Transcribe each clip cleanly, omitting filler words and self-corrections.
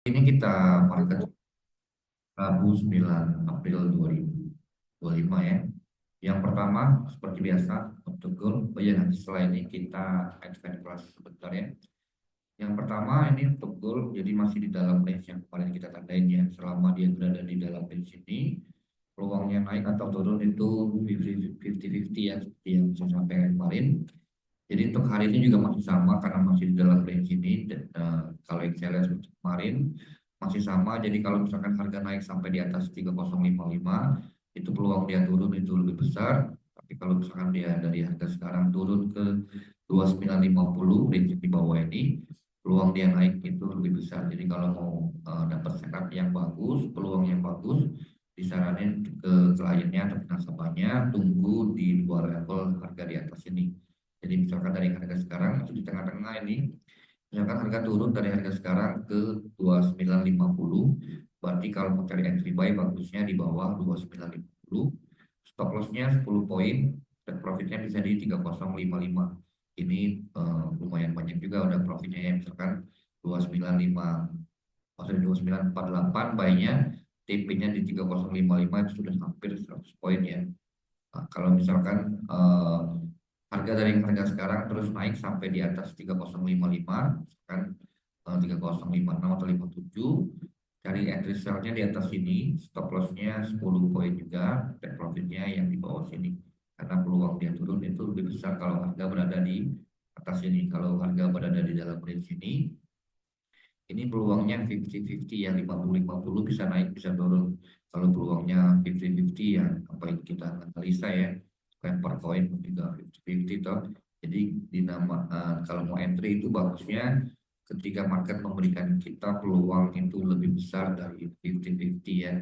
Ini kita market Rabu 9 April 2025 ya. Yang pertama seperti biasa untuk goal. Oh ya, nanti setelah ini kita advance class sebentar ya. Yang pertama ini untuk goal, jadi masih di dalam range yang kemarin kita tandain ya. Selama dia berada di dalam range ini, peluangnya naik atau turun itu 50-50 ya, seperti yang saya sampaikan kemarin. Jadi untuk hari ini juga masih sama karena masih di dalam range ini. Dan, kalau yang saya lihat untuk kemarin masih sama. Jadi kalau misalkan harga naik sampai di atas 3055 itu peluang dia turun itu lebih besar. Tapi kalau misalkan dia dari harga sekarang turun ke 2950 range di bawah ini, peluang dia naik itu lebih besar. Jadi kalau mau dapat setup yang bagus, peluang yang bagus, disaranin ke kliennya atau ke nasabahnya tunggu di dua level harga di atas ini. Jadi misalkan dari harga sekarang itu di tengah-tengah ini, misalkan harga turun dari harga sekarang ke 2950, berarti kalau mau cari entry buy bagusnya di bawah 2950, stop lossnya 10 poin, dan profitnya bisa di 3055. Ini lumayan banyak juga udah profitnya ya, misalkan 295, maksudnya 2948 buy-nya, TP-nya di 3055 itu sudah hampir 100 poin ya. Nah, kalau misalkan harga dari harga sekarang terus naik sampai di atas 3055, kan 3056 atau 57, cari entry sell-nya di atas sini, stop loss-nya 10 poin juga, take profit-nya yang di bawah sini. Karena peluang dia turun itu lebih besar kalau harga berada di atas sini. Kalau harga berada di dalam range sini, ini peluangnya 50-50 ya, 50-50 bisa naik bisa turun. Kalau peluangnya 50-50 ya apa yang kita analisa ya, lempar koin juga 50-50 toh. Jadi kalau mau entry itu bagusnya ketika market memberikan kita peluang itu lebih besar dari 50-50 ya.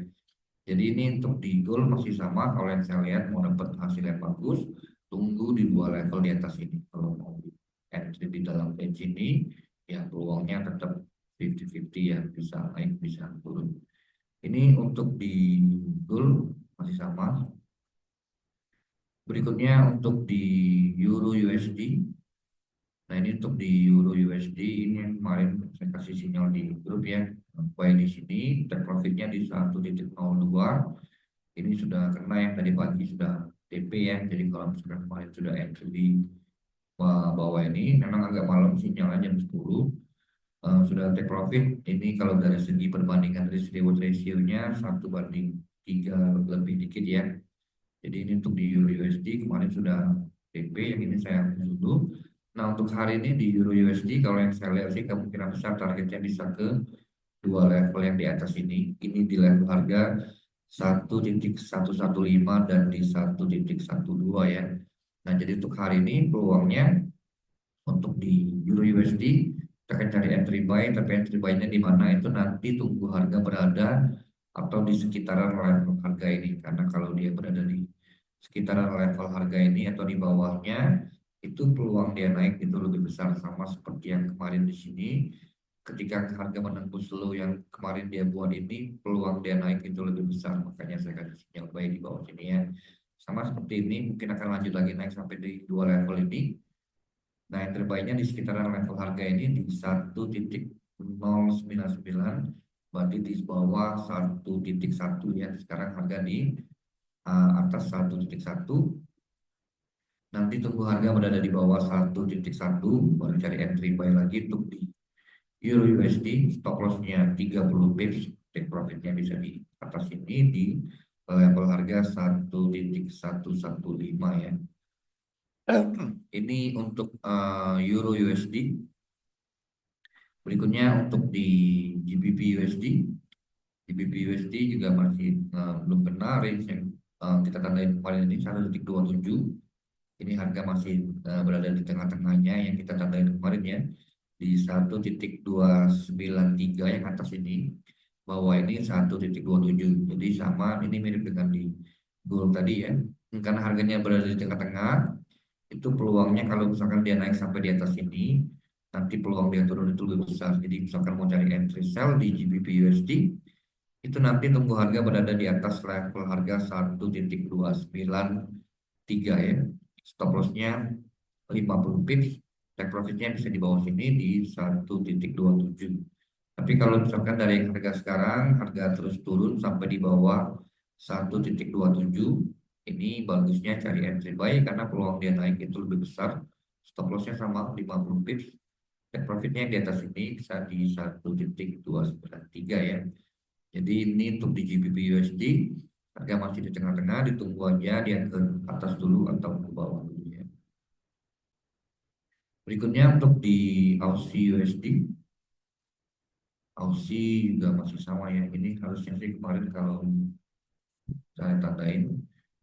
Jadi ini untuk di gold masih sama. Kalau yang saya lihat mau dapat hasil yang bagus, tunggu di dua level di atas ini. Kalau mau entry di dalam range ini, ya peluangnya tetap 50-50 ya, bisa naik bisa turun. Ini untuk di gold masih sama. Berikutnya untuk di euro USD. Nah ini untuk di euro USD ini yang kemarin saya kasih sinyal di grup ya. Buy di sini, take profitnya di 1.02. Ini sudah kena yang tadi pagi sudah TP ya. Jadi kalau misalkan kemarin sudah entry di bawah ini, memang agak malam sinyalnya jam 10. Sudah take profit. Ini kalau dari segi perbandingan risk reward ratio-nya 1:3 lebih dikit ya. Jadi ini untuk di Euro USD kemarin sudah TP, yang ini saya hapus dulu. Nah untuk hari ini di Euro USD kalau yang saya lihat sih kemungkinan besar targetnya bisa ke dua level yang di atas ini. Ini di level harga 1.115 dan di 1.12 ya. Nah jadi untuk hari ini peluangnya untuk di Euro USD kita akan cari entry buy, tapi entry buy-nya di mana itu nanti tunggu harga berada atau di sekitaran level harga ini. Karena kalau dia berada di sekitaran level harga ini atau di bawahnya, itu peluang dia naik itu lebih besar, sama seperti yang kemarin di sini. Ketika harga menembus low yang kemarin dia buat ini, peluang dia naik itu lebih besar. Makanya saya kasih sinyal buy di bawah sini ya. Sama seperti ini, mungkin akan lanjut lagi naik sampai di dua level ini. Nah, yang terbaiknya di sekitaran level harga ini di 1.099, berarti di bawah 1.1 ya. Sekarang harga di atas 1.1. Nanti tunggu harga berada di bawah 1.1, baru cari entry buy lagi untuk di Euro USD. Stop lossnya 30 pips, take profitnya bisa di atas ini di level harga 1.115 ya. Ini untuk Euro USD. Berikutnya untuk di GBP USD. GBP USD juga masih belum kena range yang kita tandain kemarin ini 1.27. Ini harga masih berada di tengah-tengahnya yang kita tandain kemarin ya, di 1.293 yang atas ini, bawah ini 1.27. Jadi sama, ini mirip dengan di gold tadi ya. Karena harganya berada di tengah-tengah, itu peluangnya kalau misalkan dia naik sampai di atas ini, nanti peluang dia turun itu lebih besar. Jadi misalkan mau cari entry sell di GBP USD, itu nanti tunggu harga berada di atas level harga 1.293 ya. Stop lossnya 50 pips, take profitnya bisa di bawah sini di 1.27. Tapi kalau misalkan dari harga sekarang, harga terus turun sampai di bawah 1,27, ini bagusnya cari entry buy karena peluang dia naik itu lebih besar. Stop lossnya sama 50 pips. Dan profitnya di atas ini bisa di 1,293 ya. Jadi ini untuk di GBP USD, harga masih di tengah-tengah, ditunggu aja dia ke atas dulu atau ke bawah dulu ya. Berikutnya untuk di Aussie USD, Aussie juga masih sama ya. Ini harusnya sih kemarin kalau saya tandain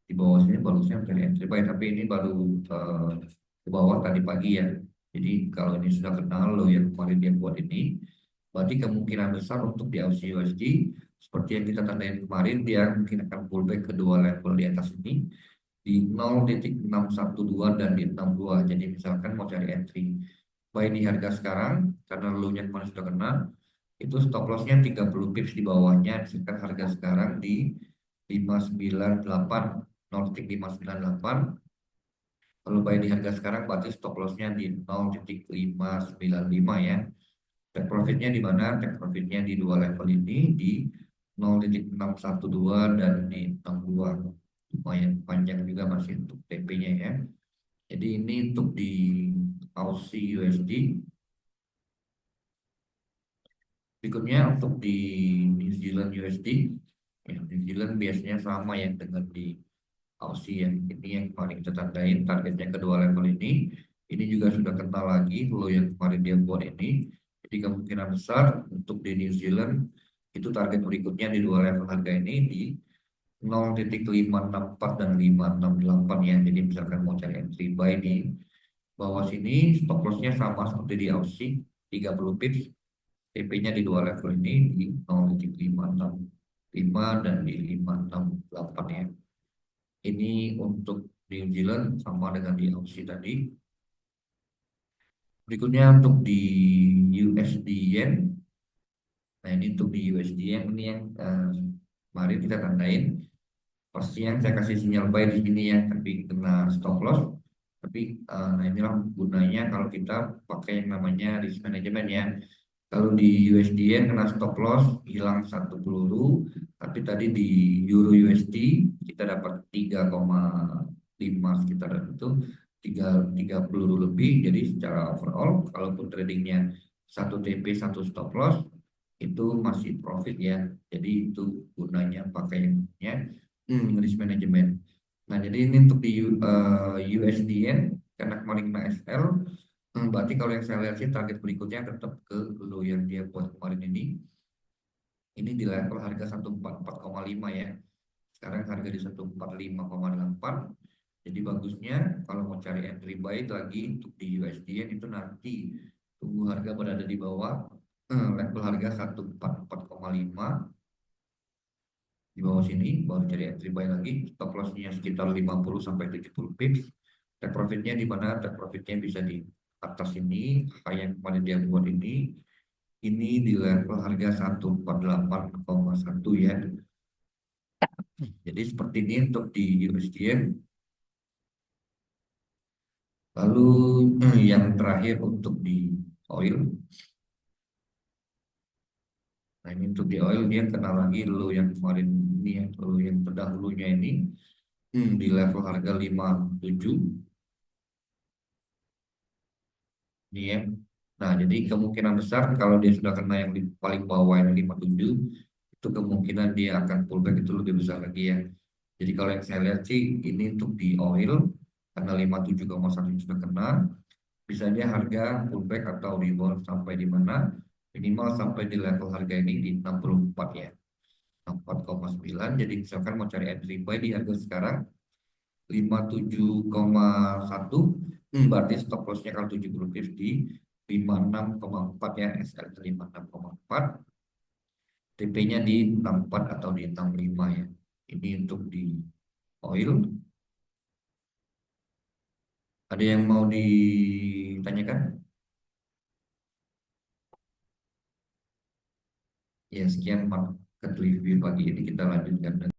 di bawah sini bagusnya dari entry buy, tapi ini baru eh, ke bawah tadi pagi ya. Jadi kalau ini sudah kenal lo yang kemarin dia buat ini, berarti kemungkinan besar untuk di Aussie USD seperti yang kita tandain kemarin, dia mungkin akan pullback ke dua level di atas ini di 0,612 dan di 62. Jadi misalkan mau cari entry buy di harga sekarang karena lo nya kemarin sudah kena, itu stop lossnya 30 pips di bawahnya, misalkan harga sekarang di 598, 0,598. Kalau buy di harga sekarang berarti stop lossnya di 0,595 ya. Take profitnya di mana? Take profitnya di dua level ini di 0,612 dan di 62. Lumayan panjang juga masih untuk TP-nya ya. Jadi ini untuk di Aussie USD. Berikutnya untuk di New Zealand USD. Ya, New Zealand biasanya sama ya dengan di Aussie ya. Ini yang kemarin kita tandain targetnya kedua level ini. Ini juga sudah kenal lagi lo yang kemarin dia buat ini. Jadi kemungkinan besar untuk di New Zealand itu target berikutnya di dua level harga ini di 0,564 dan 568 ya. Jadi misalkan mau cari entry buy di bawah sini, stop lossnya sama seperti di Aussie 30 pips. TP-nya di dua level ini di 0,565 dan di 568 ya. Ini untuk New Zealand sama dengan di Aussie tadi. Berikutnya untuk di USD Yen. Nah ini untuk di USD Yen ini yang mari kita tandain. Pasti yang saya kasih sinyal buy di sini ya, tapi kena stop loss. Tapi nah inilah gunanya kalau kita pakai yang namanya risk management ya. Kalau di USD kena stop loss hilang satu peluru, tapi tadi di Euro USD kita dapat 3,5 sekitar itu, tiga tiga peluru lebih. Jadi secara overall, kalaupun tradingnya satu TP satu stop loss itu masih profit ya. Jadi itu gunanya pakainya risk management. Nah jadi ini untuk di USD karena kemarin kena SL. Berarti kalau yang saya lihat sih target berikutnya tetap ke low yang dia buat kemarin ini. Ini di level harga 144,5 ya. Sekarang harga di 145,8. Jadi bagusnya kalau mau cari entry buy lagi untuk di USD itu nanti tunggu harga berada di bawah level harga 144,5, di bawah sini baru cari entry buy lagi. Stop lossnya sekitar 50 sampai 70 pips. Take profitnya di mana? Take profitnya bisa di atas ini, high yang kemarin dia buat ini di level harga 148,1 ya. Jadi seperti ini untuk di USD. Lalu yang terakhir untuk di oil. Nah ini untuk di oil dia kenal lagi dulu yang kemarin ini ya, dulu yang terdahulunya ini di level harga 57 ini ya. Nah jadi kemungkinan besar kalau dia sudah kena yang di paling bawah yang 57, itu kemungkinan dia akan pullback itu lebih besar lagi ya. Jadi kalau yang saya lihat sih ini untuk di oil karena 57,1 sudah kena, bisa dia harga pullback atau rebound sampai di mana, minimal sampai di level harga ini di 64 ya, 64,9. Jadi misalkan mau cari entry buy di harga sekarang 57,1, berarti stop lossnya kalau 70 pips di 56,4 ya, SL 56,4, TP-nya di 64 atau di 65 ya. Ini untuk di oil. Ada yang mau ditanyakan? Ya, sekian market review pagi ini, kita lanjutkan.